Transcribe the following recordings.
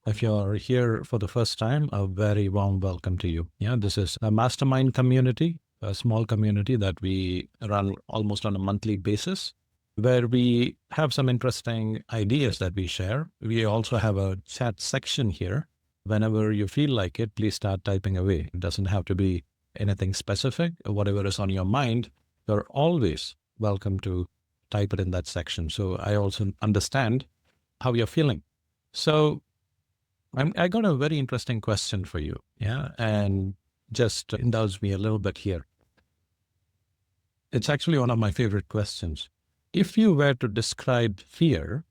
If you're here for the first time, a very warm welcome to you. Yeah, this is a mastermind community, a small community that we run almost on a monthly basis, where we have some interesting ideas that we share. We also have a chat section here. Whenever you feel like it, please start typing away. It doesn't have to be anything specific. Whatever is on your mind, you're always welcome to type it in that section. So I also understand how you're feeling. So I got a very interesting question for you. Yeah. And just indulge me a little bit here. It's actually one of my favorite questions. If you were to describe fear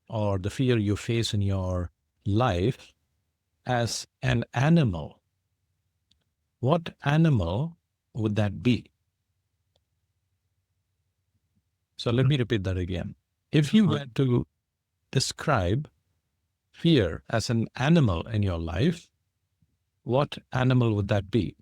or the fear you face in your life as an animal, what animal would that be? So let me repeat that again. If you were to describe fear as an animal in your life, what animal would that be?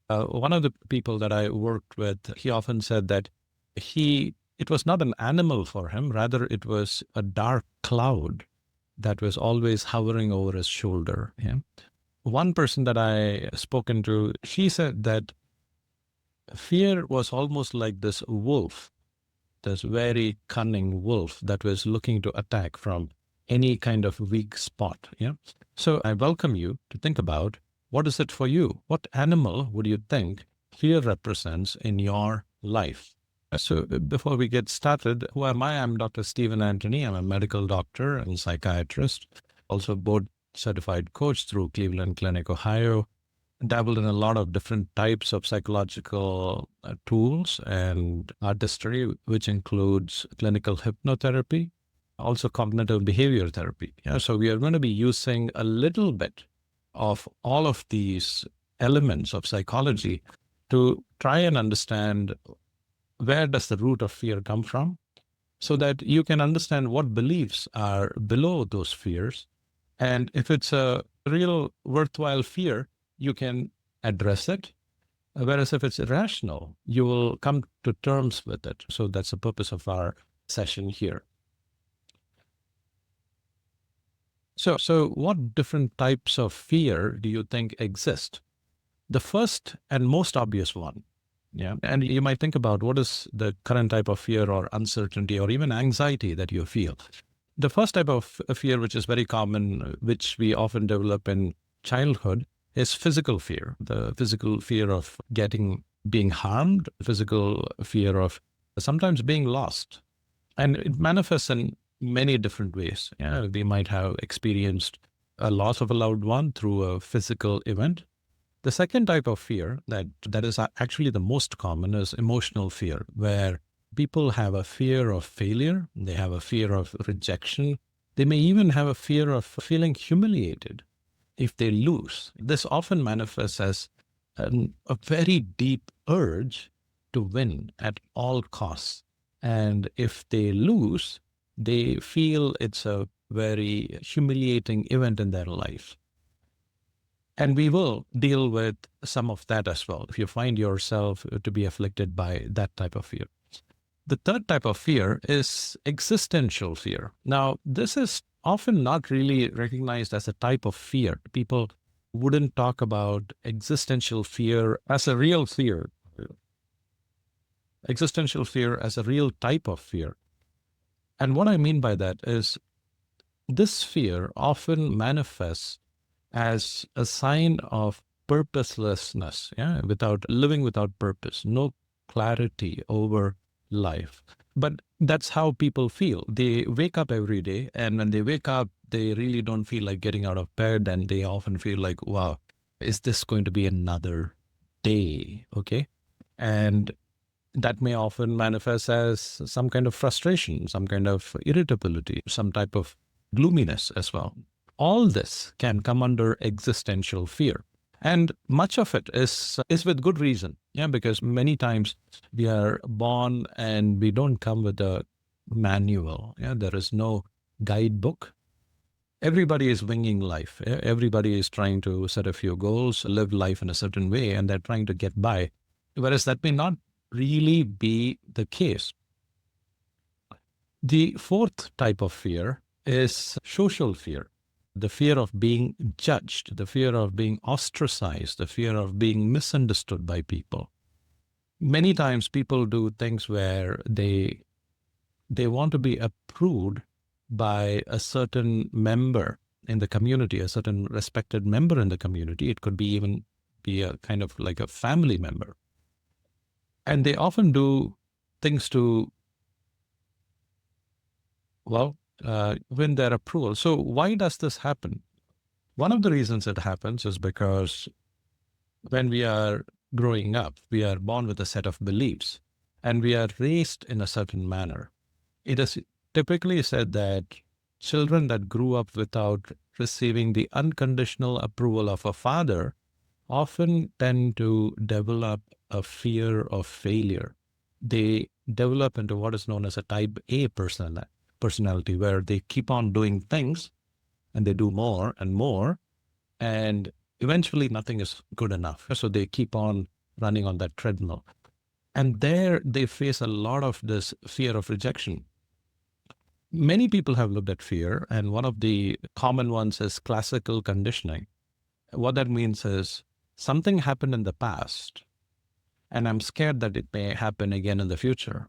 One of the people that I worked with, he often said that it was not an animal for him, rather it was a dark cloud that was always hovering over his shoulder. Yeah. One person that I spoken to, she said that fear was almost like this wolf, this very cunning wolf that was looking to attack from any kind of weak spot. Yeah. So I welcome you to think about, what is it for you? What animal would you think fear represents in your life? So before we get started, who am I? I'm Dr. Stephen Anthony. I'm a medical doctor and psychiatrist, also board certified coach through Cleveland Clinic, Ohio. Dabbled in a lot of different types of psychological tools and artistry, which includes clinical hypnotherapy, also cognitive behavior therapy. Yeah, so we are going to be using a little bit of all of these elements of psychology to try and understand where does the root of fear come from, so that you can understand what beliefs are below those fears. And if it's a real worthwhile fear, you can address it. Whereas if it's irrational, you will come to terms with it. So that's the purpose of our session here. So what different types of fear do you think exist? The first and most obvious one, yeah, and you might think about what is the current type of fear or uncertainty or even anxiety that you feel. The first type of fear, which is very common, which we often develop in childhood, is physical fear. The physical fear of being harmed, physical fear of sometimes being lost. And it manifests in many different ways. Yeah, we might have experienced a loss of a loved one through a physical event. The second type of fear that is actually the most common is emotional fear, where people have a fear of failure, they have a fear of rejection, they may even have a fear of feeling humiliated if they lose. This often manifests as a very deep urge to win at all costs. And if they lose, they feel it's a very humiliating event in their life. And we will deal with some of that as well, if you find yourself to be afflicted by that type of fear. The third type of fear is existential fear. Now, this is often not really recognized as a type of fear. People wouldn't talk about existential fear as a real fear, existential fear as a real type of fear. And what I mean by that is this fear often manifests as a sign of purposelessness, yeah, living without purpose, no clarity over life. But that's how people feel. They wake up every day, and when they wake up, they really don't feel like getting out of bed, and they often feel like, wow, is this going to be another day? Okay. And that may often manifest as some kind of frustration, some kind of irritability, some type of gloominess as well. All this can come under existential fear. And much of it is with good reason. Yeah, because many times we are born and we don't come with a manual. Yeah, there is no guidebook. Everybody is winging life. Yeah? Everybody is trying to set a few goals, live life in a certain way, and they're trying to get by. Whereas that may not really be the case. The fourth type of fear is social fear. The fear of being judged, the fear of being ostracized, the fear of being misunderstood by people. Many times people do things where they want to be approved by a certain member in the community, a certain respected member in the community. It could be even be a kind of like a family member. And they often do things to, well, win their approval. So why does this happen? One of the reasons it happens is because when we are growing up, we are born with a set of beliefs and we are raised in a certain manner. It is typically said that children that grew up without receiving the unconditional approval of a father often tend to develop a fear of failure. They develop into what is known as a type A personality, where they keep on doing things and they do more and more, and eventually nothing is good enough. So they keep on running on that treadmill. And there they face a lot of this fear of rejection. Many people have looked at fear, and one of the common ones is classical conditioning. What that means is something happened in the past, and I'm scared that it may happen again in the future.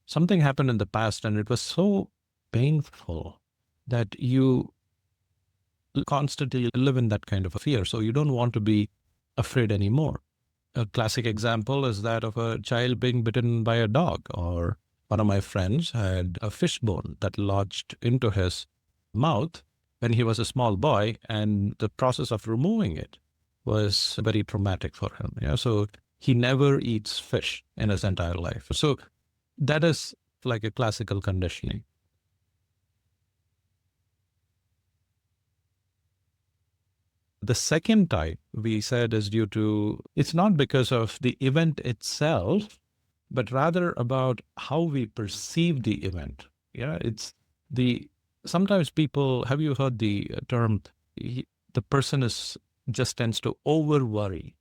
Something happened in the past, and it was so painful that you constantly live in that kind of a fear. So you don't want to be afraid anymore. A classic example is that of a child being bitten by a dog, or one of my friends had a fish bone that lodged into his mouth when he was a small boy, and the process of removing it was very traumatic for him. Yeah, so he never eats fish in his entire life. So that is like a classical conditioning. The second type we said is due to, it's not because of the event itself, but rather about how we perceive the event. Yeah, it's the, sometimes people, have you heard the term, the person is just tends to over worry,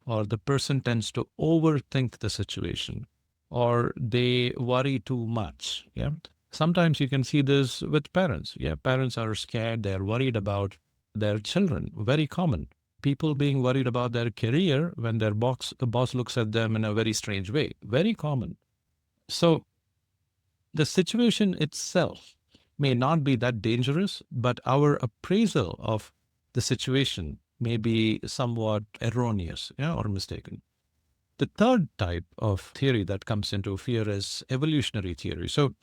or the person tends to overthink the situation, or they worry too much. Yeah. Sometimes you can see this with parents. Yeah. Parents are scared. They're worried about their children. Very common. People being worried about their career when their boss looks at them in a very strange way. Very common. So the situation itself may not be that dangerous, but our appraisal of the situation may be somewhat erroneous, yeah, or mistaken. The third type of theory that comes into fear is evolutionary theory. So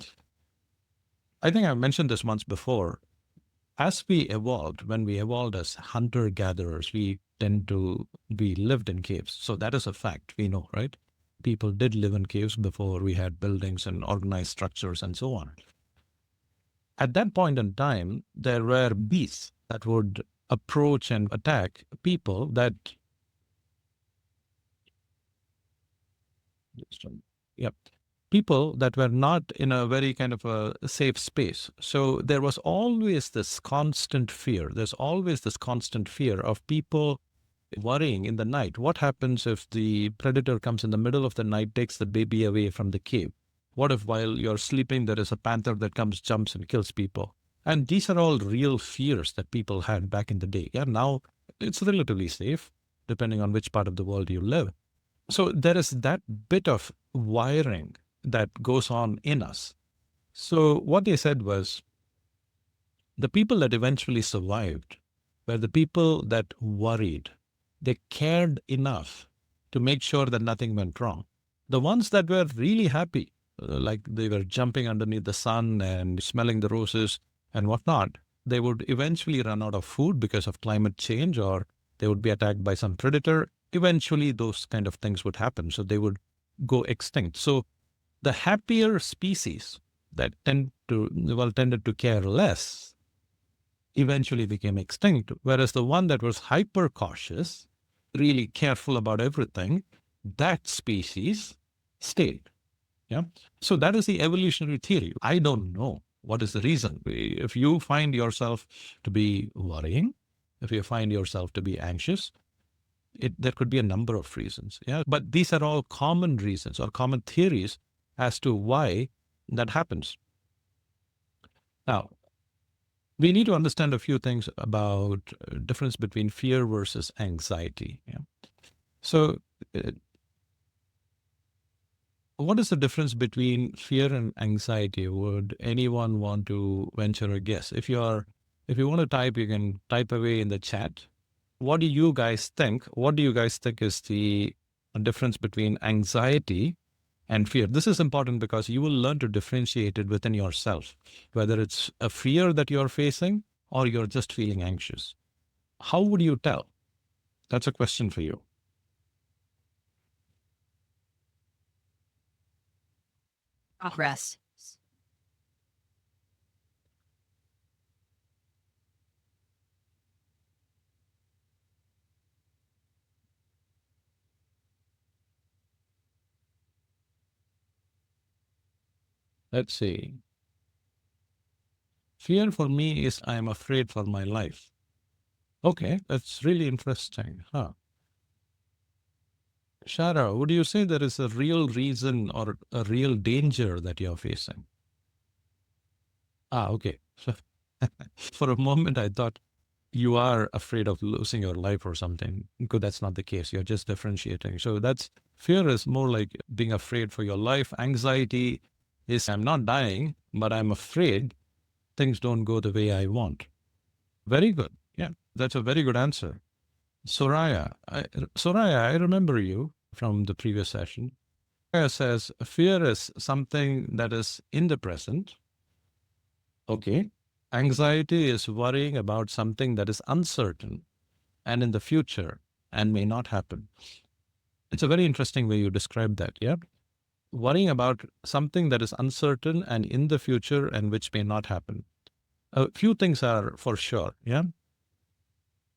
I think I mentioned this once before. As we evolved, when we evolved as hunter-gatherers, we lived in caves. So that is a fact, we know, right? People did live in caves before we had buildings and organized structures and so on. At that point in time, there were beasts that would approach and attack people that, yep, people that were not in a very kind of a safe space. So there was always this constant fear. There's always this constant fear of people worrying in the night. What happens if the predator comes in the middle of the night, takes the baby away from the cave? What if while you're sleeping, there is a panther that comes, jumps and kills people? And these are all real fears that people had back in the day. Yeah, now it's relatively safe, depending on which part of the world you live. So there is that bit of wiring that goes on in us. So what they said was the people that eventually survived were the people that worried. They cared enough to make sure that nothing went wrong. The ones that were really happy, like they were jumping underneath the sun and smelling the roses and whatnot, they would eventually run out of food because of climate change, or they would be attacked by some predator. Eventually, those kind of things would happen. So they would go extinct. So the happier species that tended to care less eventually became extinct, whereas the one that was hyper cautious, really careful about everything, that species stayed. Yeah. So that is the evolutionary theory. I don't know what is the reason. If you find yourself to be worrying, if you find yourself to be anxious, there could be a number of reasons. Yeah. But these are all common reasons or common theories as to why that happens. Now, we need to understand a few things about difference between fear versus anxiety. Yeah. So, uh, what is the difference between fear and anxiety? Would anyone want to venture a guess? If you want to type, you can type away in the chat. What do you guys think? What do you guys think is the difference between anxiety and fear? This is important because you will learn to differentiate it within yourself, whether it's a fear that you're facing or you're just feeling anxious. How would you tell? That's a question for you. Rest. Let's see. Fear for me is I am afraid for my life. Okay, that's really interesting. Huh. Shara, would you say there is a real reason or a real danger that you're facing? Ah, okay. So for a moment, I thought you are afraid of losing your life or something. Because that's not the case. You're just differentiating. So that's fear is more like being afraid for your life. Anxiety is I'm not dying, but I'm afraid things don't go the way I want. Very good. Yeah, that's a very good answer. Soraya, I remember you from the previous session. Soraya says fear is something that is in the present. Okay. Anxiety is worrying about something that is uncertain and in the future and may not happen. It's a very interesting way you describe that. Yeah. Worrying about something that is uncertain and in the future and which may not happen. A few things are for sure. Yeah.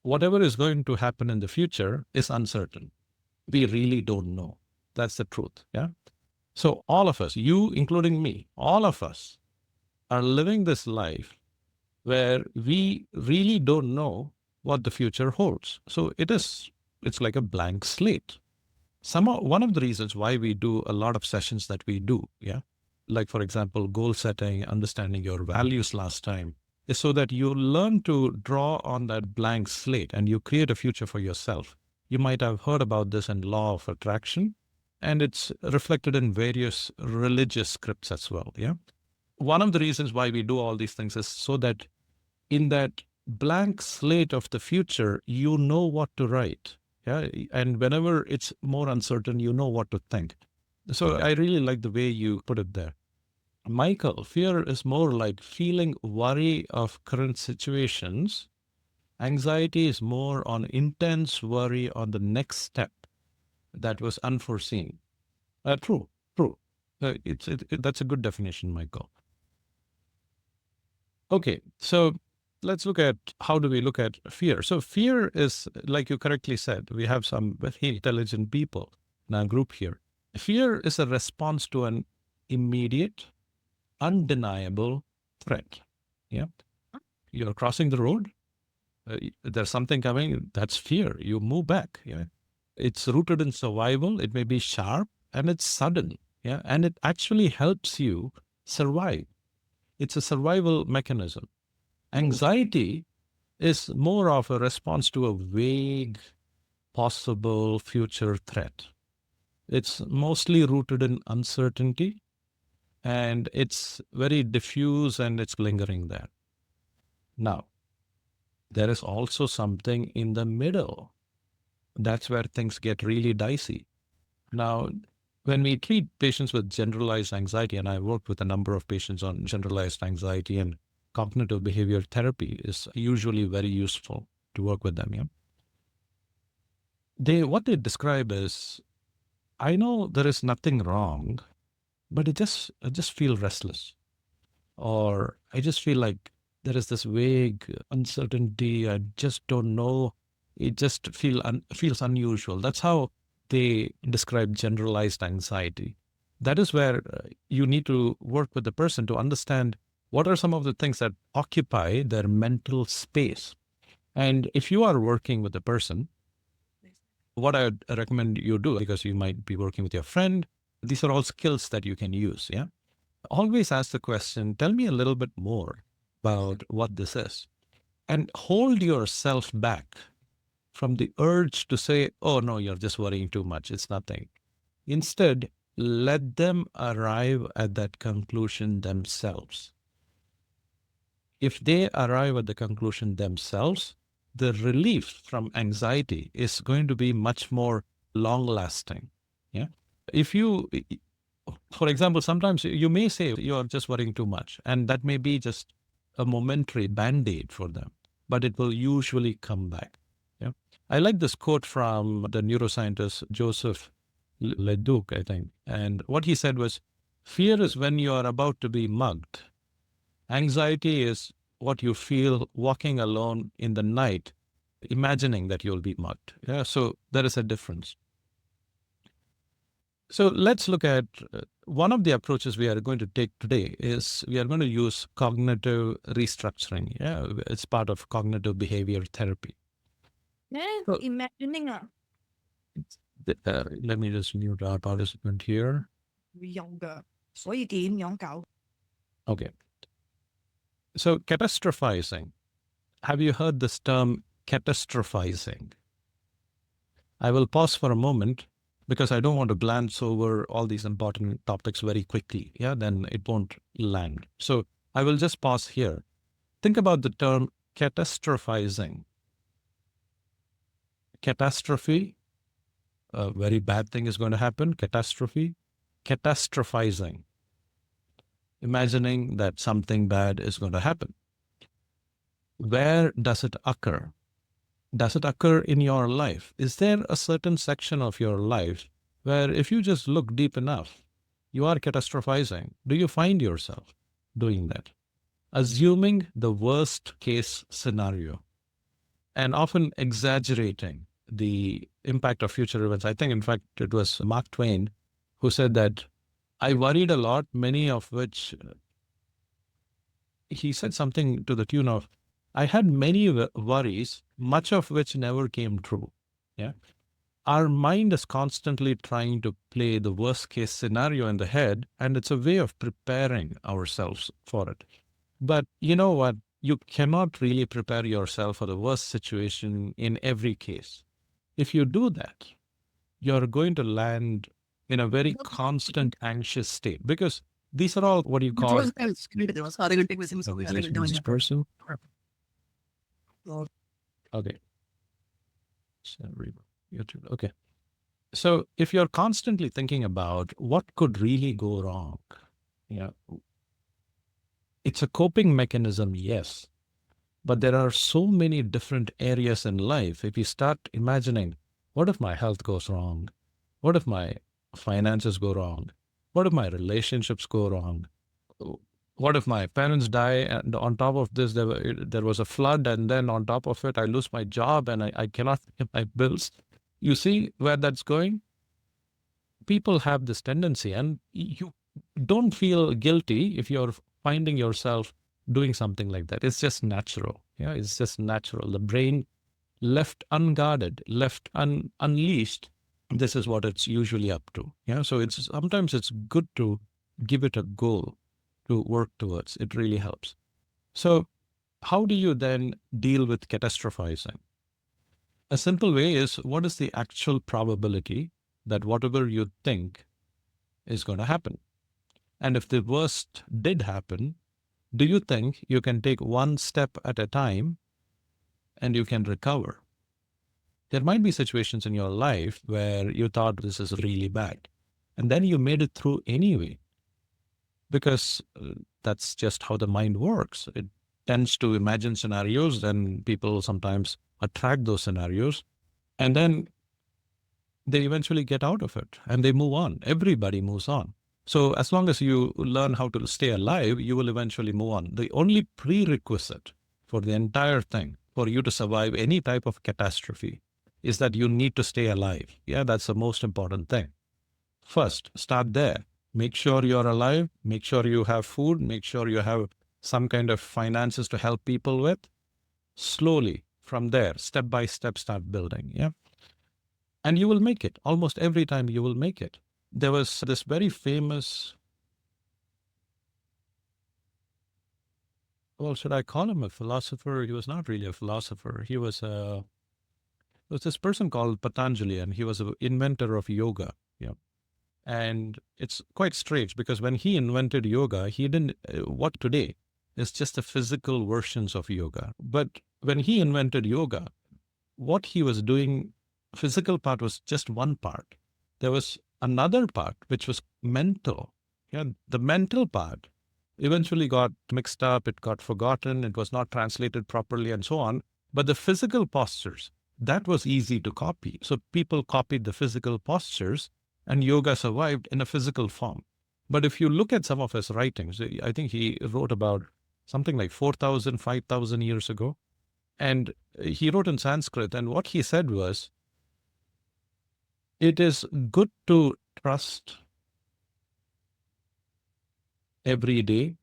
Whatever is going to happen in the future is uncertain. We really don't know. That's the truth. Yeah. So all of us, you including me, all of us are living this life where we really don't know what the future holds. So it's like a blank slate. One of the reasons why we do a lot of sessions that we do, yeah, like for example, goal setting, understanding your values last time, is so that you learn to draw on that blank slate and you create a future for yourself. You might have heard about this in law of attraction, and it's reflected in various religious scripts as well. Yeah. One of the reasons why we do all these things is so that in that blank slate of the future, you know what to write. Yeah. And whenever it's more uncertain, you know what to think. So I really like the way you put it there. Michael, fear is more like feeling worry of current situations. Anxiety is more on intense worry on the next step that was unforeseen. True, true. That's a good definition, Michael. Okay, so let's look at how do we look at fear. So fear is, like you correctly said, we have some very intelligent people in our group here. Fear is a response to an immediate, undeniable threat. Yeah, you're crossing the road. There's something coming. That's fear. You move back. Yeah, it's rooted in survival. It may be sharp and it's sudden. Yeah, and it actually helps you survive. It's a survival mechanism. Anxiety is more of a response to a vague, possible future threat. It's mostly rooted in uncertainty and it's very diffuse and it's lingering there. Now, there is also something in the middle. That's where things get really dicey. Now, when we treat patients with generalized anxiety, and I worked with a number of patients on generalized anxiety, and cognitive behavior therapy is usually very useful to work with them. Yeah. What they describe is, I know there is nothing wrong, but I just feel restless, or I just feel like there is this vague uncertainty. I just don't know. It just feels unusual. That's how they describe generalized anxiety. That is where you need to work with the person to understand what are some of the things that occupy their mental space. And if you are working with a person, what I would recommend you do, because you might be working with your friend, these are all skills that you can use. Yeah. Always ask the question, tell me a little bit more. about what this is and hold yourself back from the urge to say, oh, no, you're just worrying too much. It's nothing. Instead, let them arrive at that conclusion themselves. If they arrive at the conclusion themselves, the relief from anxiety is going to be much more long lasting. Yeah. If you, for example, sometimes you may say you're just worrying too much, and that may be just a momentary band aid for them, but it will usually come back. Yeah. I like this quote from the neuroscientist Joseph Leduc, I think. And what he said was, fear is when you are about to be mugged. Anxiety is what you feel walking alone in the night, imagining that you'll be mugged. Yeah, so there is a difference. So let's look at one of the approaches we are going to take today is we are going to use cognitive restructuring. Yeah, it's part of cognitive behavior therapy. So, imagining let me just mute our participant here. 會用嘅，所以點樣搞？ Okay. So catastrophizing. Have you heard this term catastrophizing? I will pause for a moment because I don't want to glance over all these important topics very quickly. Yeah, then it won't land. So I will just pause here. Think about the term catastrophizing. Catastrophe, a very bad thing is going to happen. Catastrophe, catastrophizing. Imagining that something bad is going to happen. Where does it occur? Does it occur in your life? Is there a certain section of your life where if you just look deep enough, you are catastrophizing? Do you find yourself doing that? Assuming the worst case scenario and often exaggerating the impact of future events. I think, in fact, it was Mark Twain who said that I worried a lot, many of which he said something to the tune of, I had many worries, much of which never came true. Yeah. Our mind is constantly trying to play the worst case scenario in the head, and it's a way of preparing ourselves for it. But you know what? You cannot really prepare yourself for the worst situation in every case. If you do that, you're going to land in a very constant anxious state because these are all what you call this person. Okay. Okay. So if you're constantly thinking about what could really go wrong, yeah, it's a coping mechanism, yes. But there are so many different areas in life. If you start imagining, what if my health goes wrong? What if my finances go wrong? What if my relationships go wrong? What if my parents die and on top of this there was a flood and then on top of it I lose my job and I cannot pay my bills? You see where that's going? People have this tendency and you don't feel guilty if you're finding yourself doing something like that. It's just natural. Yeah, it's just natural. The brain left unguarded, left unleashed, this is what it's usually up to. Yeah, so sometimes it's good to give it a goal to work towards. It really helps. So how do you then deal with catastrophizing? A simple way is, what is the actual probability that whatever you think is going to happen? And if the worst did happen, do you think you can take one step at a time and you can recover? There might be situations in your life where you thought this is really bad, and then you made it through anyway, because that's just how the mind works. It tends to imagine scenarios, then people sometimes attract those scenarios, and then they eventually get out of it and they move on. Everybody moves on. So as long as you learn how to stay alive, you will eventually move on. The only prerequisite for the entire thing, for you to survive any type of catastrophe, is that you need to stay alive. Yeah, that's the most important thing. First, start there. Make sure you're alive. Make sure you have food. Make sure you have some kind of finances to help people with. Slowly, from there, step by step, start building. Yeah. And you will make it. Almost every time you will make it. There was this very famous well, should I call him a philosopher? He was not really a philosopher. There was this person called Patanjali, and he was an inventor of yoga. Yeah. And it's quite strange because when he invented yoga, he didn't, what today is just the physical versions of yoga. But when he invented yoga, what he was doing, physical part was just one part. There was another part which was mental. Yeah, the mental part eventually got mixed up, it got forgotten, it was not translated properly, and so on. But the physical postures, that was easy to copy. So people copied the physical postures, and yoga survived in a physical form. But if you look at some of his writings, I think he wrote about something like 4,000, 5,000 years ago. And he wrote in Sanskrit, and what he said was, it is good to trust every day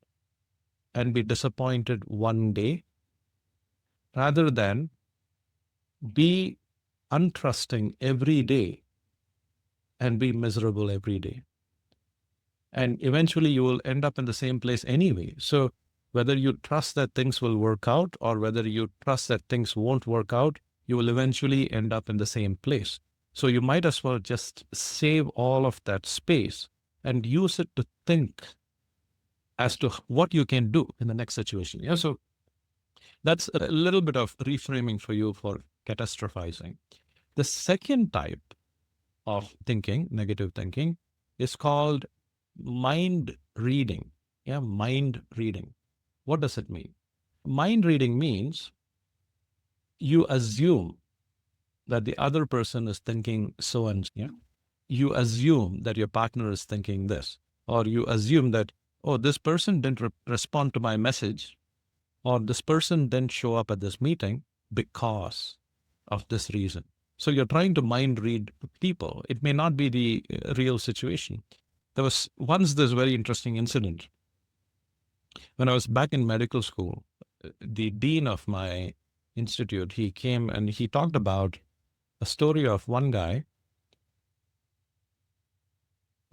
and be disappointed one day rather than be untrusting every day and be miserable every day. And eventually you will end up in the same place anyway. So whether you trust that things will work out or whether you trust that things won't work out, you will eventually end up in the same place. So you might as well just save all of that space and use it to think as to what you can do in the next situation. Yeah. So that's a little bit of reframing for you for catastrophizing. The second type of thinking, negative thinking, is called mind reading. Yeah, mind reading. What does it mean? Mind reading means you assume that the other person is thinking so and so. Yeah. You assume that your partner is thinking this, or you assume that, oh, this person didn't respond to my message, or this person didn't show up at this meeting because of this reason. So you're trying to mind read people. It may not be the real situation. There was once this very interesting incident. When I was back in medical school, the dean of my institute, he came and he talked about a story of one guy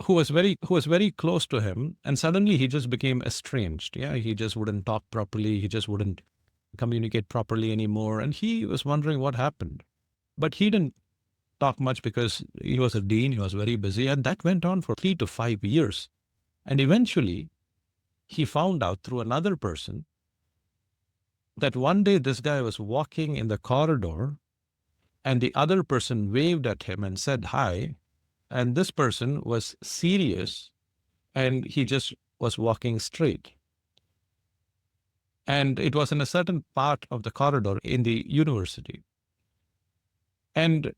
who was very close to him, and suddenly he just became estranged. Yeah, he just wouldn't talk properly. He just wouldn't communicate properly anymore. And he was wondering what happened. But he didn't talk much because he was a dean, he was very busy, and that went on for 3 to 5 years. And eventually, he found out through another person that one day this guy was walking in the corridor and the other person waved at him and said hi. And this person was serious and he just was walking straight. And it was in a certain part of the corridor in the university. And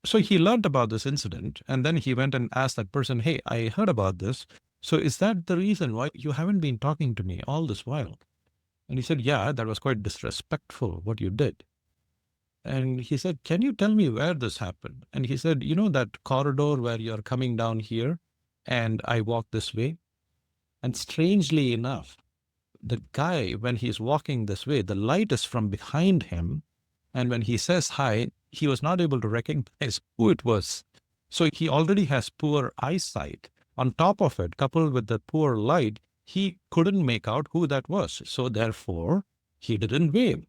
so he learned about this incident and then he went and asked that person, hey, I heard about this. So is that the reason why you haven't been talking to me all this while? And he said, yeah, that was quite disrespectful what you did. And he said, can you tell me where this happened? And he said, you know that corridor where you're coming down here and I walk this way? And strangely enough, the guy, when he's walking this way, the light is from behind him. And when he says hi, he was not able to recognize who it was. So he already has poor eyesight. On top of it, coupled with the poor light, he couldn't make out who that was. So therefore, he didn't wave.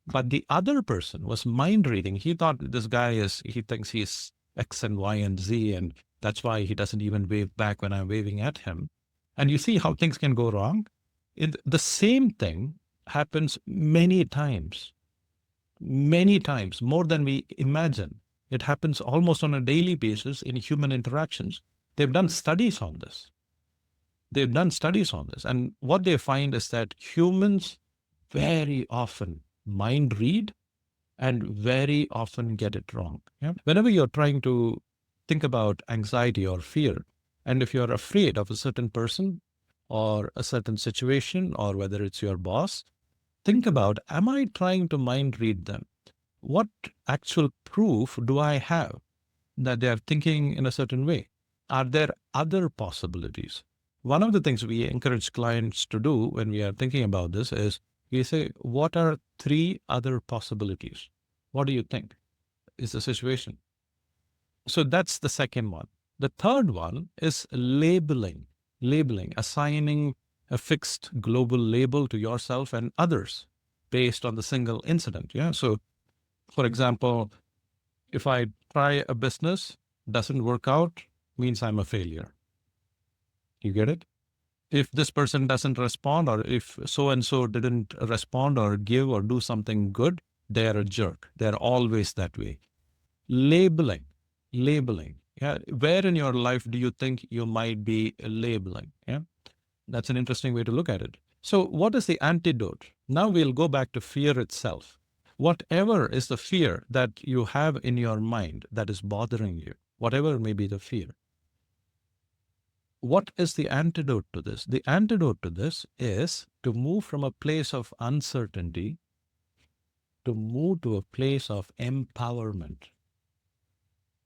But the other person was mind reading. He thought this guy he thinks he's X and Y and Z, and that's why he doesn't even wave back when I'm waving at him. And you see how things can go wrong? The same thing happens many times, more than we imagine. It happens almost on a daily basis in human interactions. They've done studies on this. And what they find is that humans very often mind read and very often get it wrong. Yeah? Whenever you're trying to think about anxiety or fear, and if you're afraid of a certain person or a certain situation, or whether it's your boss, think about, am I trying to mind read them? What actual proof do I have that they are thinking in a certain way? Are there other possibilities? One of the things we encourage clients to do when we are thinking about this is we say, what are three other possibilities? What do you think is the situation? So that's the second one. The third one is labeling, assigning a fixed global label to yourself and others based on the single incident. Yeah. So, for example, if I try a business, doesn't work out, means I'm a failure. You get it? If this person doesn't respond, or if so and so didn't respond or give or do something good, they're a jerk. They're always that way. Labeling, labeling. Yeah. Where in your life do you think you might be labeling? Yeah. That's an interesting way to look at it. So, what is the antidote? Now we'll go back to fear itself. Whatever is the fear that you have in your mind that is bothering you, whatever may be the fear, what is the antidote to this? The antidote to this is to move from a place of uncertainty to move to a place of empowerment.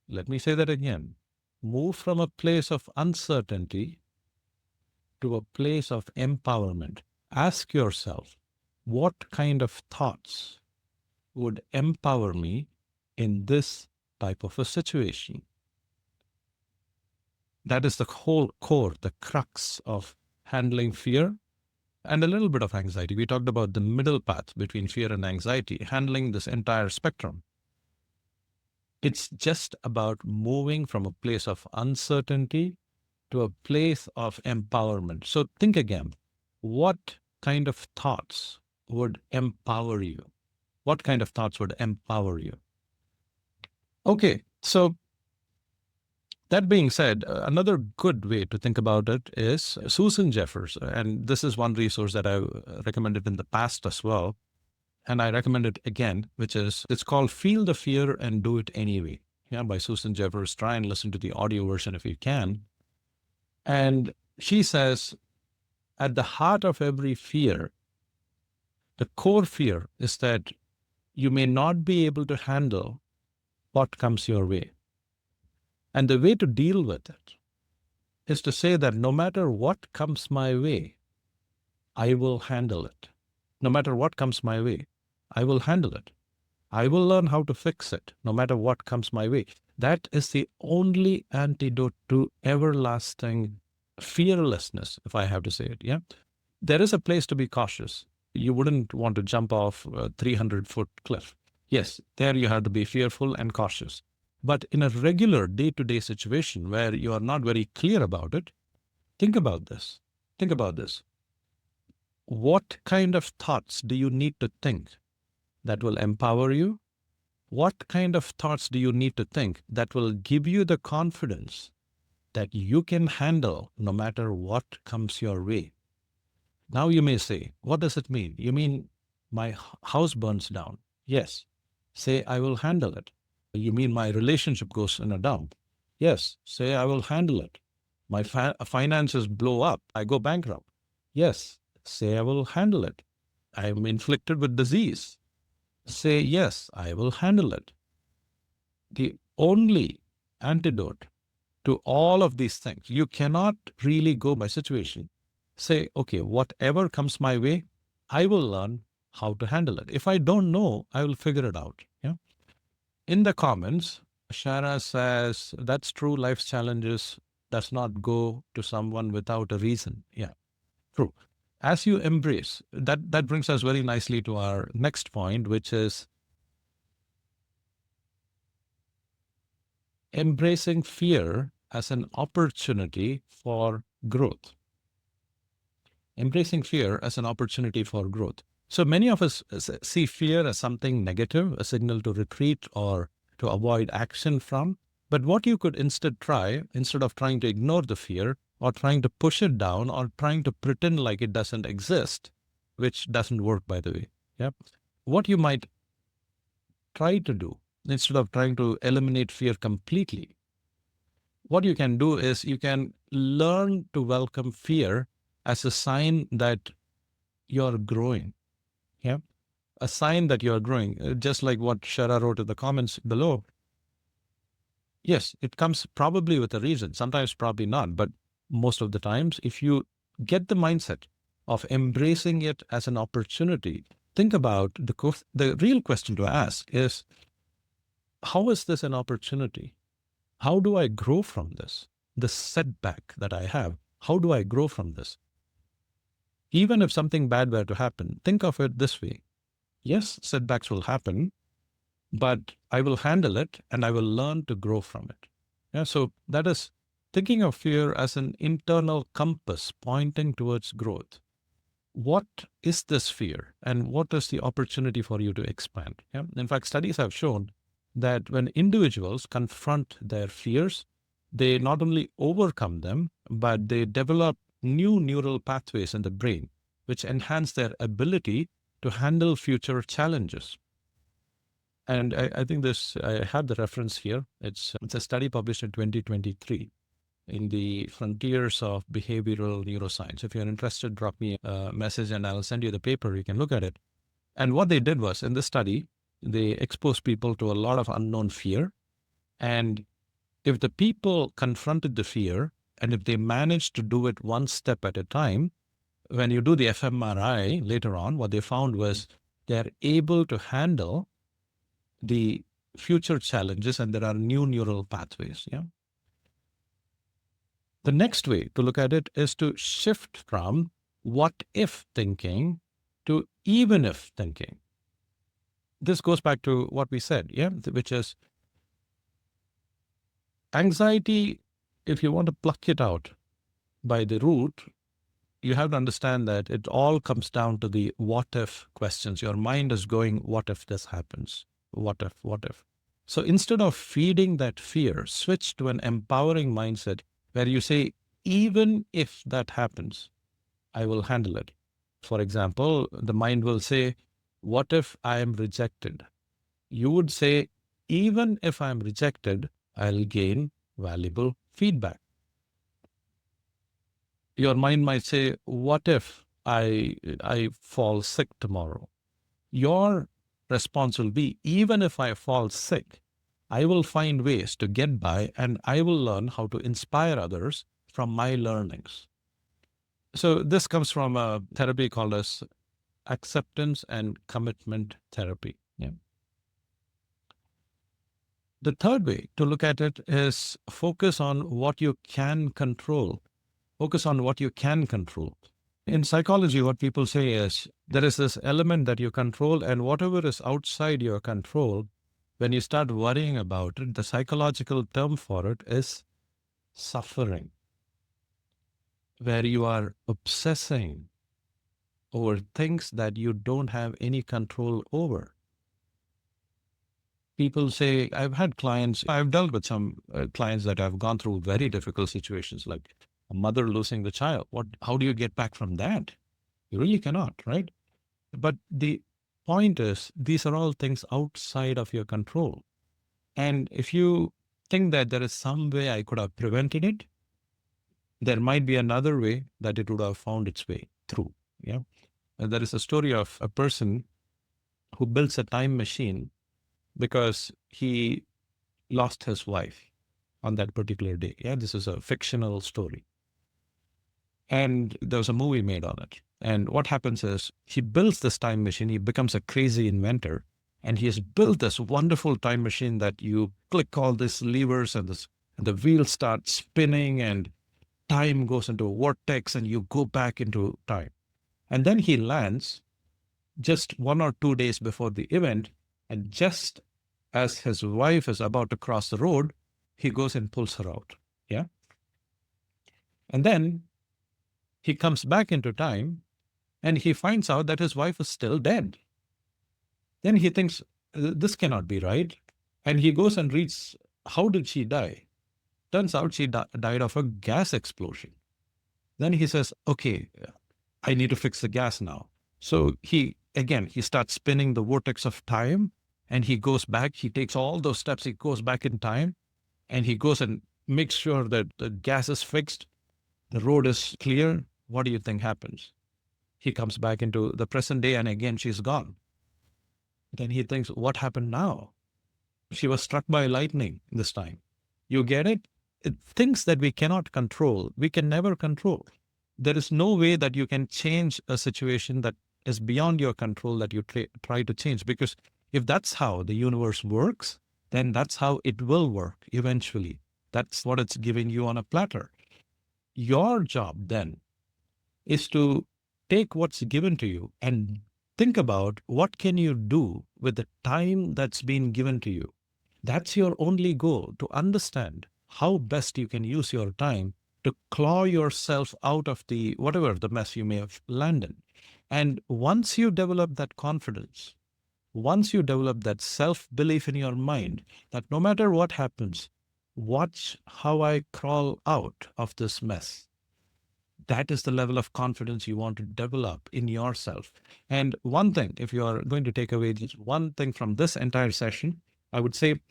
Let me say that again. Move from a place of uncertainty to a place of empowerment. Ask yourself, what kind of thoughts would empower me in this type of a situation? That is the whole core, the crux of handling fear and a little bit of anxiety. We talked about the middle path between fear and anxiety, handling this entire spectrum. It's just about moving from a place of uncertainty to a place of empowerment. So think again, what kind of thoughts would empower you? What kind of thoughts would empower you? Okay, so that being said, another good way to think about it is Susan Jeffers, and this is one resource that I recommended in the past as well, and I recommend it again, which is it's called "Feel the Fear and Do It Anyway." Yeah, by Susan Jeffers. Try and listen to the audio version if you can. And she says, at the heart of every fear, the core fear is that you may not be able to handle what comes your way. And the way to deal with it is to say that no matter what comes my way, I will handle it. No matter what comes my way, I will handle it. I will learn how to fix it, no matter what comes my way. That is the only antidote to everlasting fearlessness, if I have to say it. Yeah. There is a place to be cautious. You wouldn't want to jump off a 300-foot cliff. Yes, there you have to be fearful and cautious. But in a regular day-to-day situation where you are not very clear about it, think about this. Think about this. What kind of thoughts do you need to think that will empower you? What kind of thoughts do you need to think that will give you the confidence that you can handle no matter what comes your way? Now you may say, what does it mean? You mean my house burns down? Yes. Say, I will handle it. You mean my relationship goes in a dump? Yes. Say, I will handle it. My finances blow up. I go bankrupt. Yes. Say, I will handle it. I am inflicted with disease. Say, yes, I will handle it. The only antidote to all of these things, you cannot really go by situation. Say, okay, whatever comes my way, I will learn how to handle it. If I don't know, I will figure it out. Yeah. In the comments, Shara says, that's true, life's challenges does not go to someone without a reason. Yeah, true. As you embrace, that brings us very nicely to our next point, which is embracing fear as an opportunity for growth. Embracing fear as an opportunity for growth. So many of us see fear as something negative, a signal to retreat or to avoid action from. But what you could instead try, instead of trying to ignore the fear or trying to push it down or trying to pretend like it doesn't exist, which doesn't work, by the way. Yeah. What you might try to do, instead of trying to eliminate fear completely, what you can do is you can learn to welcome fear as a sign that you're growing. Yeah. A sign that you're growing, just like what Shara wrote in the comments below. Yes, it comes probably with a reason, sometimes probably not, but most of the times, if you get the mindset of embracing it as an opportunity, think about the real question to ask is, how is this an opportunity? How do I grow from this? The setback that I have, how do I grow from this? Even if something bad were to happen, think of it this way. Yes, setbacks will happen, but I will handle it and I will learn to grow from it. Yeah, so that is thinking of fear as an internal compass pointing towards growth. What is this fear and what is the opportunity for you to expand? Yeah? In fact, studies have shown that when individuals confront their fears, they not only overcome them, but they develop new neural pathways in the brain, which enhance their ability to handle future challenges. And I think this, I have the reference here. It's a study published in 2023 in the Frontiers of Behavioral Neuroscience. If you're interested, drop me a message and I'll send you the paper. You can look at it. And what they did was, in this study, they exposed people to a lot of unknown fear. And if the people confronted the fear and if they managed to do it one step at a time, when you do the fMRI later on, what they found was they're able to handle the future challenges and there are new neural pathways. Yeah. The next way to look at it is to shift from what if thinking to even if thinking. This goes back to what we said, yeah, which is anxiety. If you want to pluck it out by the root, you have to understand that it all comes down to the what if questions. Your mind is going, what if this happens? What if, what if? So instead of feeding that fear, switch to an empowering mindset where you say, even if that happens, I will handle it. For example, the mind will say, what if I am rejected? You would say, even if I'm rejected, I'll gain valuable feedback. Your mind might say, what if I fall sick tomorrow? Your response will be, even if I fall sick, I will find ways to get by and I will learn how to inspire others from my learnings. So this comes from a therapy called as acceptance and commitment therapy. Yeah. The third way to look at it is focus on what you can control. Focus on what you can control. In psychology, what people say is there is this element that you control, and whatever is outside your control, when you start worrying about it, the psychological term for it is suffering, where you are obsessing over things that you don't have any control over. People say, I've had clients, I've dealt with some clients that have gone through very difficult situations, like a mother losing the child. How do you get back from that? You really cannot, right? But the point is, these are all things outside of your control. And if you think that there is some way I could have prevented it, there might be another way that it would have found its way through. Yeah. And there is a story of a person who builds a time machine because he lost his wife on that particular day. Yeah, this is a fictional story. And there was a movie made on it. And what happens is he builds this time machine. He becomes a crazy inventor. And he has built this wonderful time machine that you click all these levers and the wheels start spinning and time goes into a vortex and you go back into time. And then he lands just 1 or 2 days before the event. And just as his wife is about to cross the road, he goes and pulls her out. Yeah. And then he comes back into time and he finds out that his wife is still dead. Then he thinks, this cannot be right. And he goes and reads, how did she die? Turns out she died of a gas explosion. Then he says, okay, I need to fix the gas now. So he starts spinning the vortex of time and he goes back. He takes all those steps. He goes back in time and he goes and makes sure that the gas is fixed. The road is clear. What do you think happens? He comes back into the present day and again she's gone. Then he thinks, what happened now? She was struck by lightning this time. You get it? Things that we cannot control, we can never control. There is no way that you can change a situation that is beyond your control that you try to change. Because if that's how the universe works, then that's how it will work eventually. That's what it's giving you on a platter. Your job then is to take what's given to you and think about what can you do with the time that's been given to you. That's your only goal, to understand how best you can use your time to claw yourself out of the whatever the mess you may have landed. And once you develop that confidence, once you develop that self belief in your mind that no matter what happens, watch how I crawl out of this mess. That is the level of confidence you want to develop in yourself. And one thing, if you are going to take away just one thing from this entire session, I would say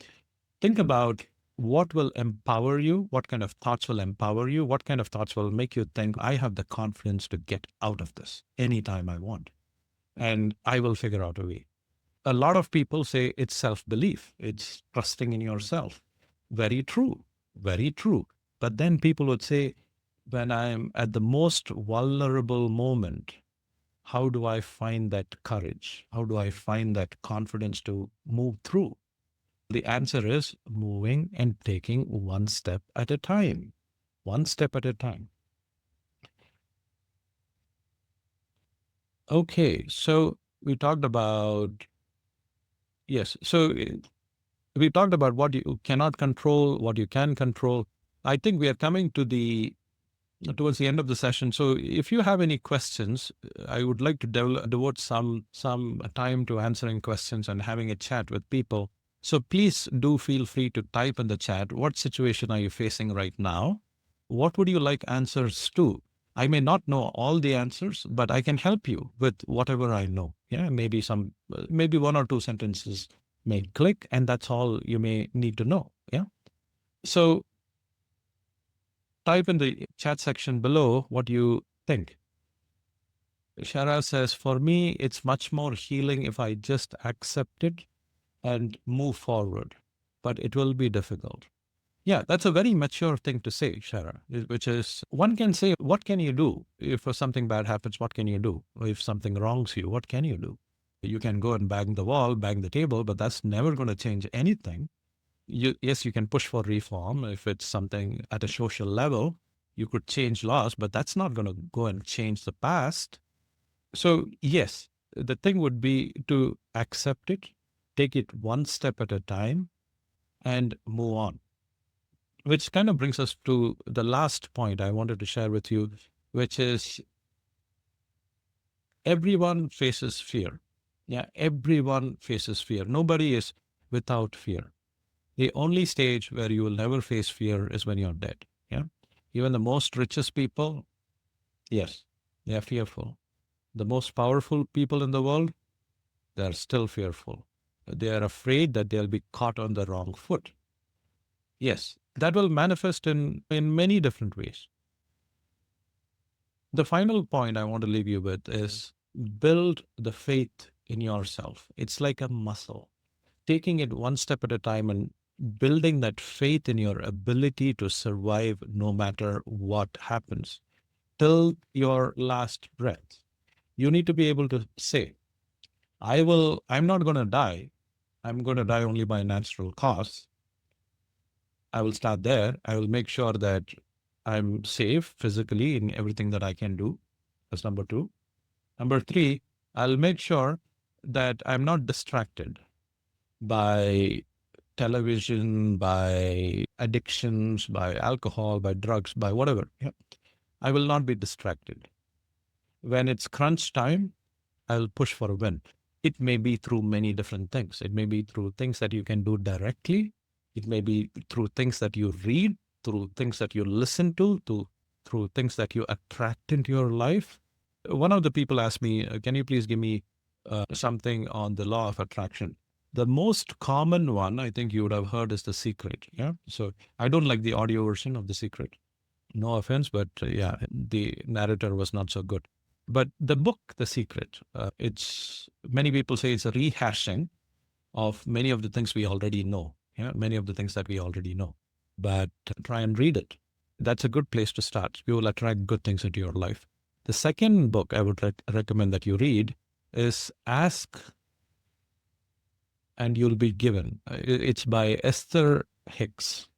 think about what will empower you, what kind of thoughts will empower you, what kind of thoughts will make you think, I have the confidence to get out of this anytime I want, and I will figure out a way. A lot of people say it's self belief, it's trusting in yourself. Very true, very true. But then people would say, when I'm at the most vulnerable moment, how do I find that courage? How do I find that confidence to move through? The answer is moving and taking one step at a time. One step at a time. Okay, so we talked about, yes, so we talked about what you cannot control, what you can control. I think we are coming to towards the end of the session. So if you have any questions, I would like to devote some time to answering questions and having a chat with people. So please do feel free to type in the chat, what situation are you facing right now? What would you like answers to? I may not know all the answers, but I can help you with whatever I know. Yeah, maybe one or two sentences may click, and that's all you may need to know. Yeah. So type in the chat section below what you think. Shara says, for me, it's much more healing if I just accept it and move forward, but it will be difficult. Yeah, that's a very mature thing to say, Shara, which is one can say, what can you do? If something bad happens, what can you do? Or if something wrongs you, what can you do? You can go and bang the wall, bang the table, but that's never going to change anything. Yes, you can push for reform if it's something at a social level. You could change laws, but that's not going to go and change the past. So, yes, the thing would be to accept it, take it one step at a time, and move on. Which kind of brings us to the last point I wanted to share with you, which is everyone faces fear. Yeah, everyone faces fear. Nobody is without fear. The only stage where you will never face fear is when you're dead. Yeah. Even the most richest people, yes, they are fearful. The most powerful people in the world, they are still fearful. They are afraid that they'll be caught on the wrong foot. Yes, that will manifest in many different ways. The final point I want to leave you with is build the faith in yourself. It's like a muscle. Taking it one step at a time and building that faith in your ability to survive no matter what happens till your last breath. You need to be able to say, I'm not going to die. I'm going to die only by natural cause. I will start there. I will make sure that I'm safe physically in everything that I can do. That's number two. Number three, I'll make sure that I'm not distracted by television, by addictions, by alcohol, by drugs, by whatever. Yeah. I will not be distracted. When it's crunch time, I'll push for a win. It may be through many different things. It may be through things that you can do directly. It may be through things that you read, through things that you listen to through things that you attract into your life. One of the people asked me, can you please give me something on the law of attraction? The most common one I think you would have heard is The Secret. Yeah. So I don't like the audio version of The Secret. No offense, but yeah, the narrator was not so good. But the book, The Secret, it's many people say it's a rehashing of many of the things we already know. Yeah, many of the things that we already know. But try and read it. That's a good place to start. You will attract good things into your life. The second book I would recommend that you read is Ask and You'll Be Given. It's by Esther Hicks.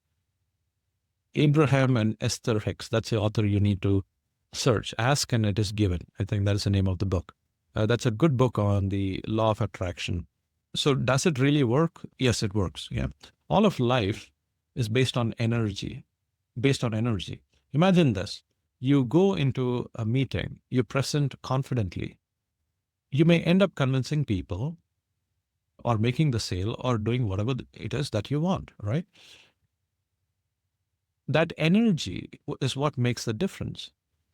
Abraham and Esther Hicks. That's the author you need to Search, ask, and it is given. I think that is the name of the book. That's a good book on the law of attraction. So does it really work? Yes, it works. Yeah. All of life is based on energy, based on energy. Imagine this. You go into a meeting, you present confidently. You may end up convincing people or making the sale or doing whatever it is that you want, right? That energy is what makes the difference.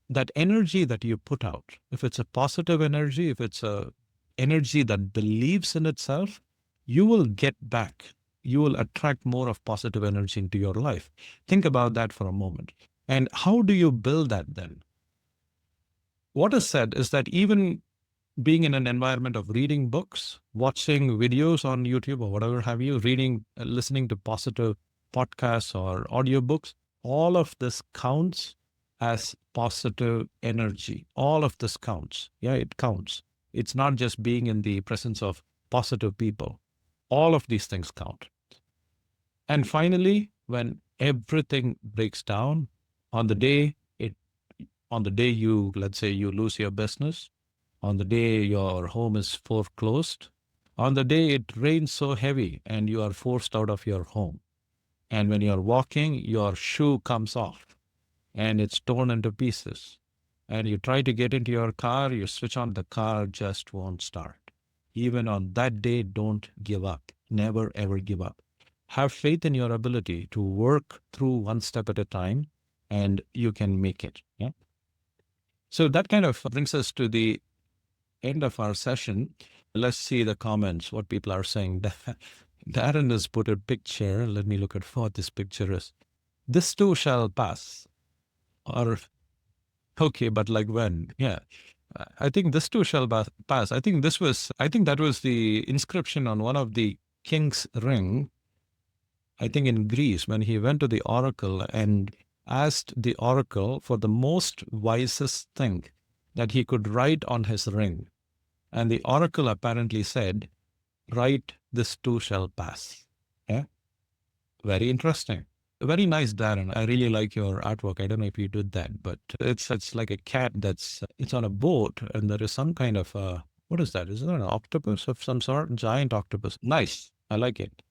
That energy that you put out, if it's a positive energy, if it's a energy that believes in itself, you will get back. You will attract more of positive energy into your life. Think about that for a moment. And how do you build that then? What is said is that even being in an environment of reading books, watching videos on YouTube or whatever have you, reading, listening to positive podcasts or audiobooks, all of this counts as positive energy. All of this counts. Yeah, it counts. It's not just being in the presence of positive people. All of these things count. And finally, when everything breaks down on the day it on the day you, let's say you lose your business, on the day your home is foreclosed, on the day it rains so heavy and you are forced out of your home. And when you're walking, your shoe comes off and it's torn into pieces. And you try to get into your car, you switch on, the car just won't start. Even on that day, don't give up. Never ever give up. Have faith in your ability to work through one step at a time and you can make it. Yeah. So that kind of brings us to the end of our session. Let's see the comments, what people are saying. Darren has put a picture. Let me look at what this picture is. This too shall pass. Or, okay, but like when? Yeah. I think this too shall pass. I think that was the inscription on one of the king's ring, I think in Greece, when he went to the oracle and asked the oracle for the most wisest thing that he could write on his ring. And the oracle apparently said, write, this too shall pass. Yeah. Very interesting. Very nice, Darren. I really like your artwork. I don't know if you did that, but it's like a cat it's on a boat and there is some kind of, what is that? Is it an octopus of some sort? Giant octopus. Nice. I like it.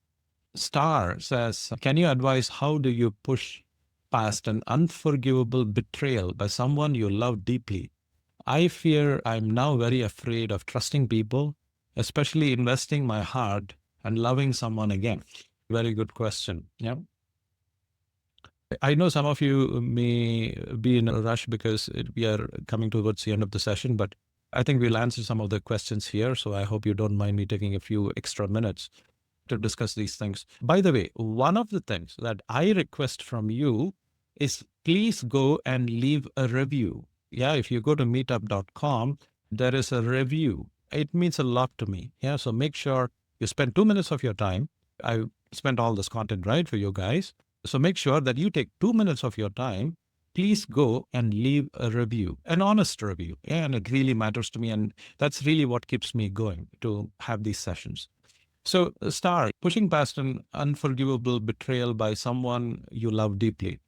Star says, can you advise how do you push past an unforgivable betrayal by someone you love deeply? I fear I'm now very afraid of trusting people, especially investing my heart and loving someone again. Very good question. Yeah. I know some of you may be in a rush because we are coming towards the end of the session, but I think we'll answer some of the questions here. So I hope you don't mind me taking a few extra minutes to discuss these things. By the way, one of the things that I request from you is please go and leave a review. Yeah, if you go to meetup.com, there is a review. It means a lot to me. Yeah, so make sure you spend 2 minutes of your time. I spent all this content, right, for you guys. So make sure that you take 2 minutes of your time. Please go and leave a review, an honest review. Yeah, and it really matters to me. And that's really what keeps me going to have these sessions. So, Star, pushing past an unforgivable betrayal by someone you love deeply.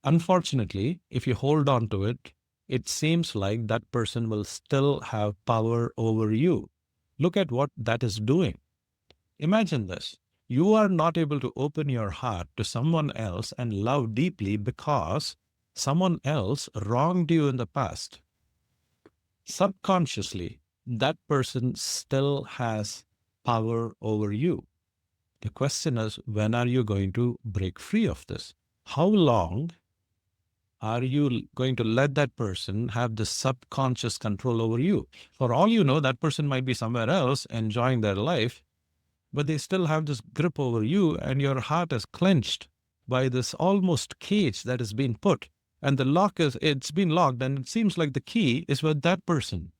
Unfortunately, if you hold on to it, it seems like that person will still have power over you. Look at what that is doing. Imagine this. You are not able to open your heart to someone else and love deeply because someone else wronged you in the past. Subconsciously, that person still has power over you. The question is, when are you going to break free of this? How long are you going to let that person have the subconscious control over you? For all you know, that person might be somewhere else enjoying their life, but they still have this grip over you, and your heart is clenched by this almost cage that has been put. And it's been locked, and it seems like the key is with that person.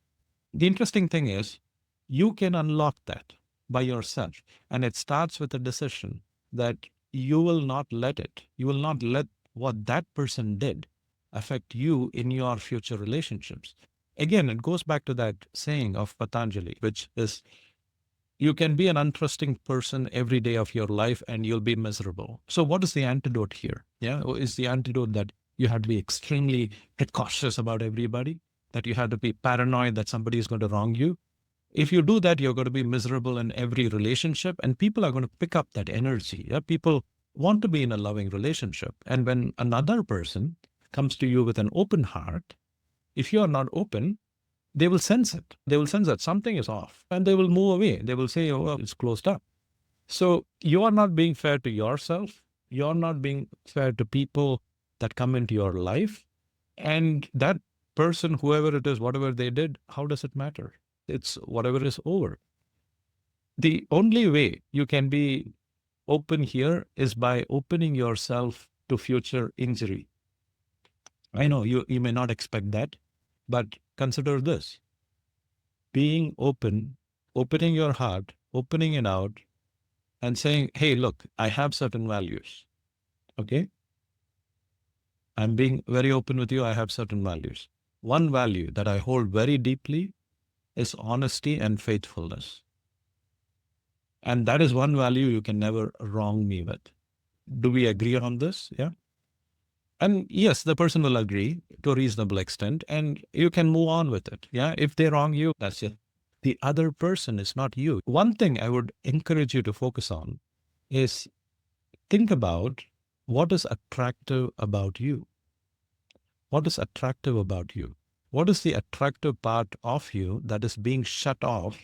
The interesting thing is, you can unlock that by yourself. And it starts with a decision that you will not let what that person did affect you in your future relationships. Again, it goes back to that saying of Patanjali, which is, you can be an untrusting person every day of your life and you'll be miserable. So what is the antidote here? Yeah, is the antidote that You have to be extremely cautious about everybody, that you have to be paranoid that somebody is going to wrong you. If you do that, you're going to be miserable in every relationship, and people are going to pick up that energy. Yeah? People want to be in a loving relationship. And when another person comes to you with an open heart, if you are not open, they will sense it. They will sense that something is off and they will move away. They will say, oh, well, it's closed up. So you are not being fair to yourself. You're not being fair to people that come into your life. And that person, whoever it is, whatever they did, how does it matter? It's whatever is over. The only way you can be open here is by opening yourself to future injury. I know you may not expect that, but consider this. Being open, opening your heart, opening it out, and saying, hey, look, I have certain values. Okay? I'm being very open with you. I have certain values. One value that I hold very deeply is honesty and faithfulness. And that is one value you can never wrong me with. Do we agree on this? Yeah. And yes, the person will agree to a reasonable extent and you can move on with it. Yeah. If they wrong you, that's it. The other person is not you. One thing I would encourage you to focus on is think about what is attractive about you. What is attractive about you? What is the attractive part of you that is being shut off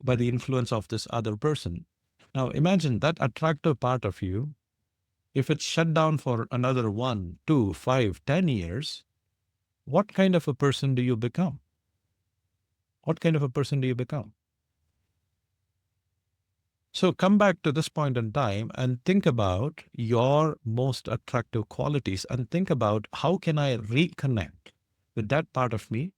by the influence of this other person? Now imagine that attractive part of you, if it's shut down for another 1, 2, 5, 10 years, what kind of a person do you become? What kind of a person do you become? So come back to this point in time and think about your most attractive qualities and think about how can I reconnect with that part of me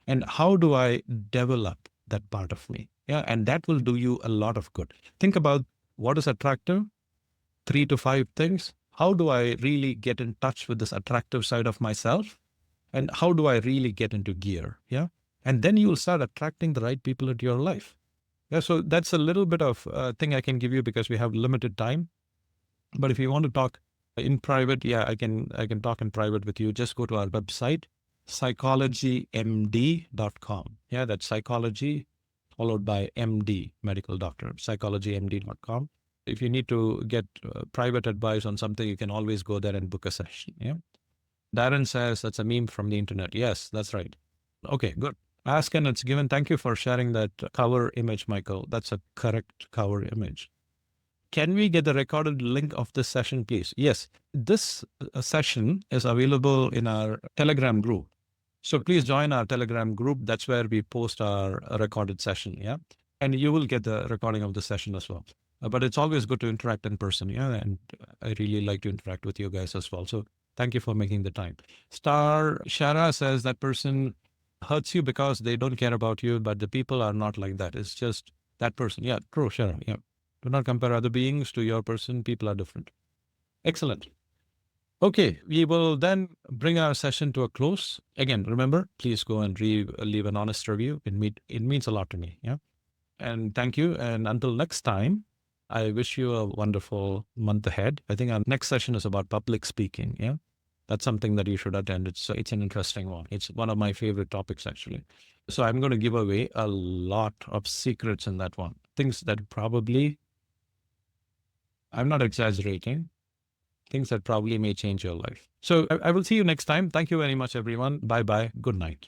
and how do I develop that part of me? Yeah, and that will do you a lot of good. Think about what is attractive, 3 to 5 things. How do I really get in touch with this attractive side of myself? And how do I really get into gear? Yeah. And then you will start attracting the right people into your life. Yeah. So that's a little bit of thing I can give you because we have limited time. But if you want to talk in private, yeah, I can talk in private with you. Just go to our website, psychologymd.com. Yeah, that's psychology followed by MD, medical doctor, psychologymd.com. If you need to get private advice on something, you can always go there and book a session. Yeah. Darren says that's a meme from the internet. Yes, that's right. Okay, good. Ask and it's given. Thank you for sharing that cover image, Michael. That's a correct cover image. Can we get the recorded link of this session, please? Yes, this session is available in our Telegram group. So please join our Telegram group. That's where we post our recorded session. Yeah. And you will get the recording of the session as well. But it's always good to interact in person. Yeah. And I really like to interact with you guys as well. So thank you for making the time. Star Shara says that person hurts you because they don't care about you, but the people are not like that. It's just that person. Yeah, true, Shara. Yeah. Do not compare other beings to your person. People are different. Excellent. Okay, we will then bring our session to a close. Again, remember, please go and leave an honest review. It means a lot to me. Yeah. And thank you. And until next time, I wish you a wonderful month ahead. I think our next session is about public speaking. Yeah. That's something that you should attend. It's an interesting one. It's one of my favorite topics, actually. So I'm going to give away a lot of secrets in that one. Things that probably, I'm not exaggerating, things that probably may change your life. So I will see you next time. Thank you very much, everyone. Bye-bye. Good night.